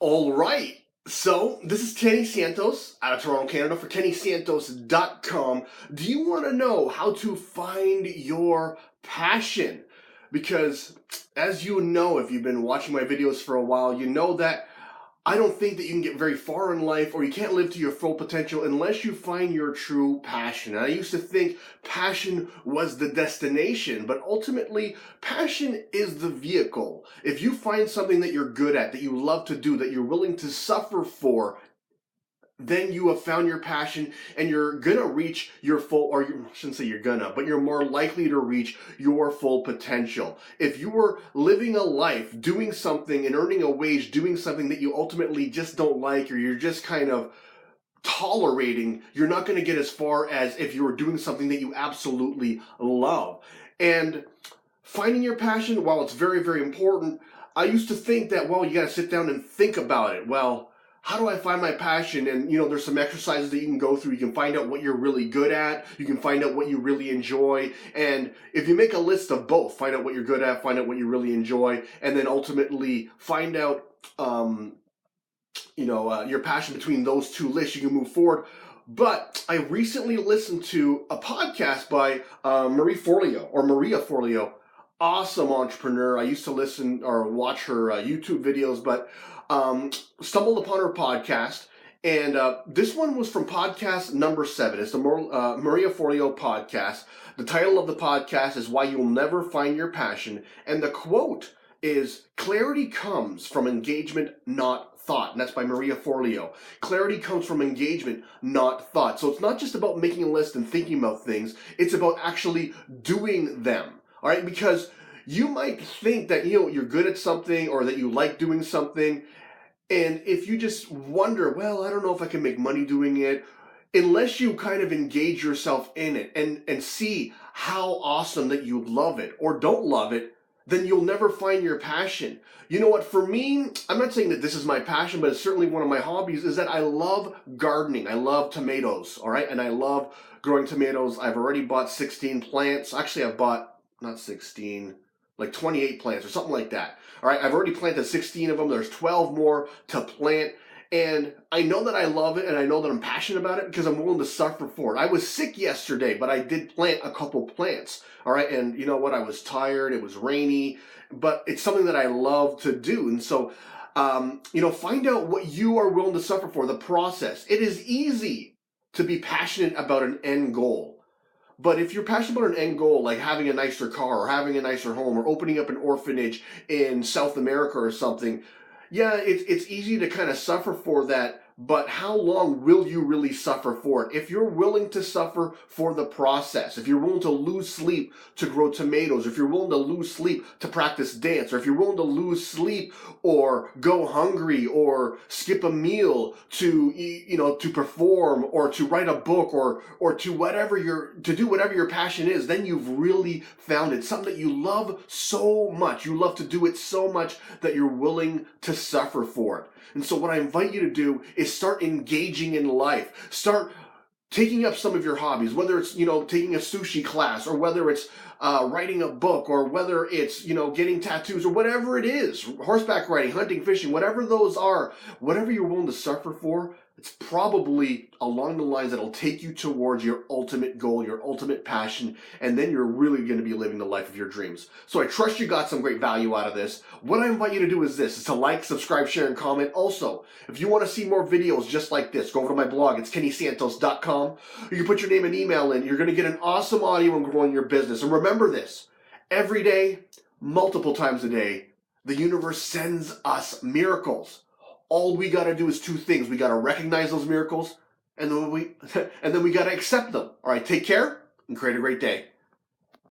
All right. So, this is Kenny Santos out of Toronto, Canada for KennySantos.com. Do you want to know how to find your passion? Because, as you know, if you've been watching my videos for a while, you know that I don't think that you can get very far in life or you can't live to your full potential unless you find your true passion. And I used to think passion was the destination, but ultimately passion is the vehicle. If you find something that you're good at, that you love to do, that you're willing to suffer for, then you have found your passion and you're gonna reach your full, or I shouldn't say you're gonna, but you're more likely to reach your full potential. If you were living a life doing something and earning a wage, doing something that you ultimately just don't like, or you're just kind of tolerating, you're not gonna get as far as if you were doing something that you absolutely love. And finding your passion, while it's very, very important, I used to think that, well, you gotta sit down and think about it. Well, how do I find my passion? And there's some exercises that you can go through. You can find out what you're really good at. You can find out what you really enjoy. And if you make a list of both, find out what you're good at, find out what you really enjoy, and then ultimately find out, your passion between those two lists, you can move forward. But I recently listened to a podcast by Maria Forleo. Awesome entrepreneur. I used to listen or watch her YouTube videos, but stumbled upon her podcast, and this one was from podcast number 7. It's the Maria Forleo podcast. The title of the podcast is Why You'll Never Find Your Passion, and the quote is, "Clarity comes from engagement, not thought." And that's by Maria Forleo. Clarity comes from engagement, not thought. So it's not just about making a list and thinking about things. It's about actually doing them. All right, because you might think that you're good at something or that you like doing something, and if you just wonder, well, I don't know if I can make money doing it, unless you kind of engage yourself in it and see how awesome that you love it or don't love it, then you'll never find your passion. You know what, for me, I'm not saying that this is my passion, but it's certainly one of my hobbies, is that I love gardening. I love tomatoes, all right? And I love growing tomatoes. I've already bought 16 plants. Actually, I've bought, not 16, like 28 plants or something like that. All right, I've already planted 16 of them. There's 12 more to plant. And I know that I love it and I know that I'm passionate about it because I'm willing to suffer for it. I was sick yesterday, but I did plant a couple plants. All right, and you know what? I was tired. It was rainy, but it's something that I love to do. And so, find out what you are willing to suffer for, the process. It is easy to be passionate about an end goal. But if you're passionate about an end goal, like having a nicer car or having a nicer home or opening up an orphanage in South America or something, yeah, it's easy to kind of suffer for that, but how long will you really suffer for it? If you're willing to suffer for the process, if you're willing to lose sleep to grow tomatoes, if you're willing to lose sleep to practice dance, or if you're willing to lose sleep or go hungry or skip a meal to to perform or to write a book or to do whatever your passion is, then you've really found it. Something that you love so much. You love to do it so much that you're willing to suffer for it. And so what I invite you to do is start engaging in life. Start taking up some of your hobbies, whether it's, taking a sushi class, or whether it's writing a book, or whether it's, getting tattoos, or whatever it is, horseback riding, hunting, fishing, whatever those are, whatever you're willing to suffer for, it's probably along the lines that'll take you towards your ultimate goal, your ultimate passion, and then you're really going to be living the life of your dreams. So I trust you got some great value out of this. What I invite you to do is to like, subscribe, share, and comment. Also, if you want to see more videos just like this, go over to my blog. It's KennySantos.com. You can put your name and email in. You're going to get an awesome audio on growing your business. And remember this, every day, multiple times a day, the universe sends us miracles. All we got to do is 2 things. We got to recognize those miracles, and then we got to accept them. All right, take care and create a great day.